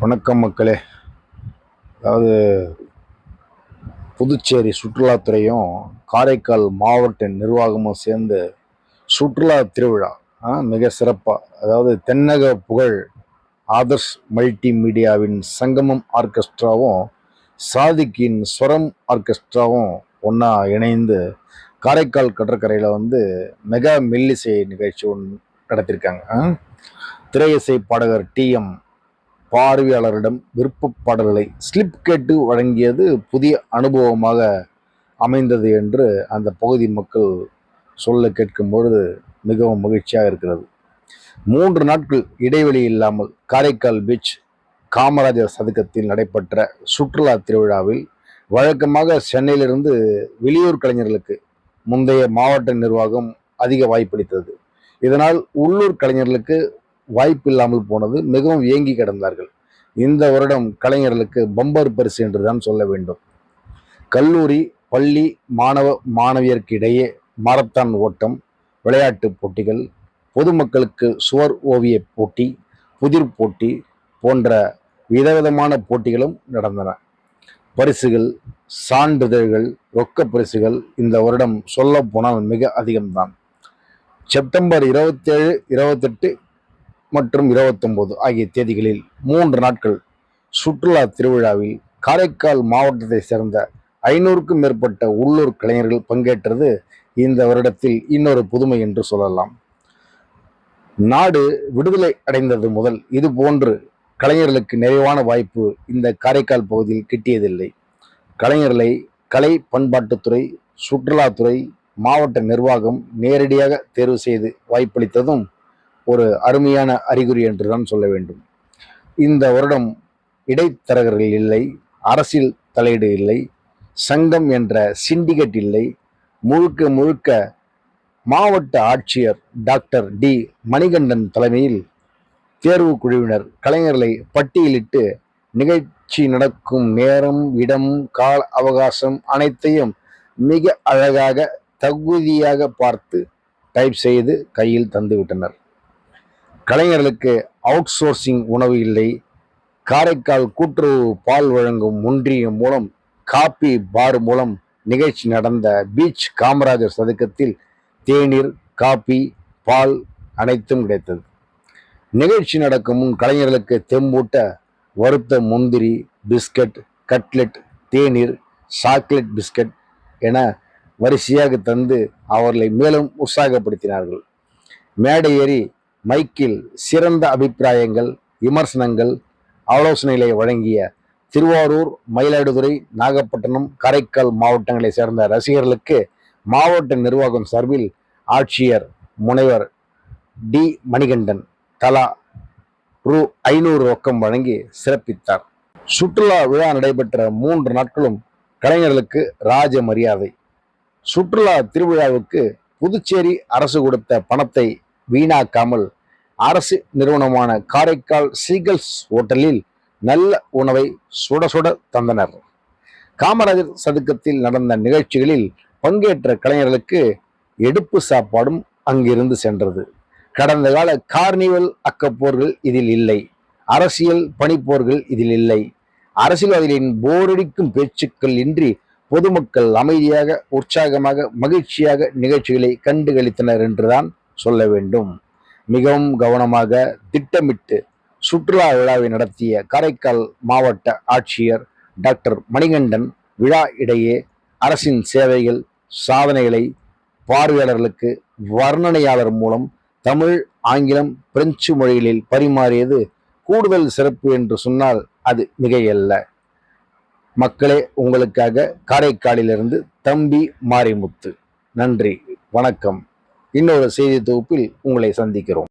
வணக்கம் மக்களே. அதாவது புதுச்சேரி சுற்றுலாத்துறையும் காரைக்கால் மாவட்ட நிர்வாகமும் சேர்ந்து சுற்றுலா திருவிழா மிக சிறப்பாக, அதாவது தென்னக புகழ் ஆதர்ஷ் மல்டி மீடியாவின் சங்கமம் ஆர்கெஸ்ட்ராவும் சாதிக்கின் ஸ்வரம் ஆர்கெஸ்ட்ராவும் ஒன்றா இணைந்து காரைக்கால் கடற்கரையில் மெகா மெல்லிசை நிகழ்ச்சி ஒன்று நடத்தியிருக்காங்க. திரையிசை பாடகர் TM பார்வையாளரிடம் விருப்ப பாடல்களை ஸ்லிப் கேட்டு வழங்கியது புதிய அனுபவமாக அமைந்தது என்று அந்த பகுதி மக்கள் சொல்ல கேட்கும் பொழுது மிகவும் மகிழ்ச்சியாக இருக்கிறது. 3 நாட்கள் இடைவெளி இல்லாமல் காரைக்கால் பீச் காமராஜர் சதுக்கத்தில் நடைபெற்ற சுற்றுலா திருவிழாவில் வழக்கமாக சென்னையிலிருந்து வெளியூர் கலைஞர்களுக்கு முந்தைய மாவட்ட நிர்வாகம் அதிக வாய்ப்பளித்தது. இதனால் உள்ளூர் கலைஞர்களுக்கு வாய்ப்பில்லாமல் போனது, மிகவும் ஏங்கி கிடந்தார்கள். இந்த வருடம் கலைஞர்களுக்கு பம்பர் பரிசு என்றுதான் சொல்ல வேண்டும். கல்லூரி பள்ளி மாணவ மாணவியருக்கு இடையே மாரத்தான் ஓட்டம், விளையாட்டு போட்டிகள், பொதுமக்களுக்கு சுவர் ஓவிய போட்டி, புதிர் போட்டி போன்ற விதவிதமான போட்டிகளும் நடந்தன. பரிசுகள், சான்றிதழ்கள், ரொக்க பரிசுகள் இந்த வருடம் சொல்ல போனால் மிக அதிகம்தான். செப்டம்பர் 27, 28 மற்றும் 29 ஆகிய தேதிகளில் 3 நாட்கள் சுற்றுலா திருவிழாவில் காரைக்கால் மாவட்டத்தை சேர்ந்த 500க்கும் மேற்பட்ட உள்ளூர் கலைஞர்கள் பங்கேற்றது இந்த வருடத்தில் இன்னொரு புதுமை என்று சொல்லலாம். நாடு விடுதலை அடைந்தது முதல் இது போன்று கலைஞர்களுக்கு நிறைவான வாய்ப்பு இந்த காரைக்கால் பகுதியில் கிட்டியதில்லை. கலைஞர்களை கலை பண்பாட்டுத்துறை, சுற்றுலாத்துறை, மாவட்ட நிர்வாகம் நேரடியாக தேர்வு செய்து வாய்ப்பளித்ததும் ஒரு அருமையான அறிகுறி என்றுதான் சொல்ல வேண்டும். இந்த வருடம் இடைத்தரகர்கள் இல்லை, அரசியல் தலையீடு இல்லை, சங்கம் என்ற சிண்டிகேட் இல்லை. முழுக்க முழுக்க மாவட்ட ஆட்சியர் டாக்டர் D. மணிகண்டன் தலைமையில் தேர்வு குழுவினர் கலைஞர்களை பட்டியலிட்டு நிகழ்ச்சி நடக்கும் நேரம், இடம், கால அவகாசம் அனைத்தையும் மிக அழகாக தகுதியாக பார்த்து டைப் செய்து கையில் தந்துவிட்டனர். கலைஞர்களுக்கு அவுட் சோர்சிங் உணவு இல்லை. காரைக்கால் கூட்டுறவு பால் வழங்கும் ஒன்றியம் மூலம் காபி பார் மூலம் நிகழ்ச்சி நடந்த பீச் காமராஜர் சதுக்கத்தில் தேநீர், காபி, பால் அனைத்தும் கிடைத்தது. நிகழ்ச்சி நடக்கும் முன் கலைஞர்களுக்கு தெம்பூட்ட வறுத்த முந்திரி, பிஸ்கட், கட்லெட், தேநீர், சாக்லேட் பிஸ்கட் என வரிசையாக தந்து அவர்களை மேலும் உற்சாகப்படுத்தினார்கள். மேடை ஏறி மைக்கில் சிறந்த அபிப்பிராயங்கள், விமர்சனங்கள், ஆலோசனைகளை வழங்கிய திருவாரூர், மயிலாடுதுறை, நாகப்பட்டினம், காரைக்கால் மாவட்டங்களை சேர்ந்த ரசிகர்களுக்கு மாவட்ட நிர்வாகம் சார்பில் ஆட்சியர் முனைவர் D. மணிகண்டன் தலா ரூ. 500 ரொக்கம் வழங்கி சிறப்பித்தார். சுற்றுலா விழா நடைபெற்ற 3 நாட்களும் கலைஞர்களுக்கு ராஜ மரியாதை. சுற்றுலா திருவிழாவுக்கு புதுச்சேரி அரசு கொடுத்த பணத்தை வீணாக்காமல் அரசு நிறுவனமான காரைக்கால் சீகல்ஸ் ஹோட்டலில் நல்ல உணவை சுட சுட தந்தனர். காமராஜர் சதுக்கத்தில் நடந்த நிகழ்ச்சிகளில் பங்கேற்ற கலைஞர்களுக்கு எடுப்பு சாப்பாடும் அங்கிருந்து சென்றது. கடந்த கால கார்னிவல் அக்கப்போர்கள் இதில் இல்லை. அரசியல் பணிப்போர்கள் இதில் இல்லை. அரசியல்வாதிகளின் போரடிக்கும் பேச்சுக்கள் இன்றி பொதுமக்கள் அமைதியாக, உற்சாகமாக, மகிழ்ச்சியாக நிகழ்ச்சிகளை கண்டுகளித்தனர் என்றுதான் சொல்ல வேண்டும். மிகவும் கவனமாக திட்டமிட்டு சுற்றுலா விழாவை நடத்திய காரைக்கால் மாவட்ட ஆட்சியர் டாக்டர் மணிகண்டன் விழா இடையே அரசின் சேவைகள், சாதனைகளை பார்வையாளர்களுக்கு வர்ணனையாளர் மூலம் தமிழ், ஆங்கிலம், பிரெஞ்சு மொழிகளில் பரிமாறியது கூடுதல் சிறப்பு என்று சொன்னால் அது மிகையல்ல. மக்களே, உங்களுக்காக காரைக்காலிலிருந்து தம்பி மாரிமுத்து. நன்றி, வணக்கம். இன்னொரு செய்தி தொகுப்பில் உங்களை சந்திக்கிறோம்.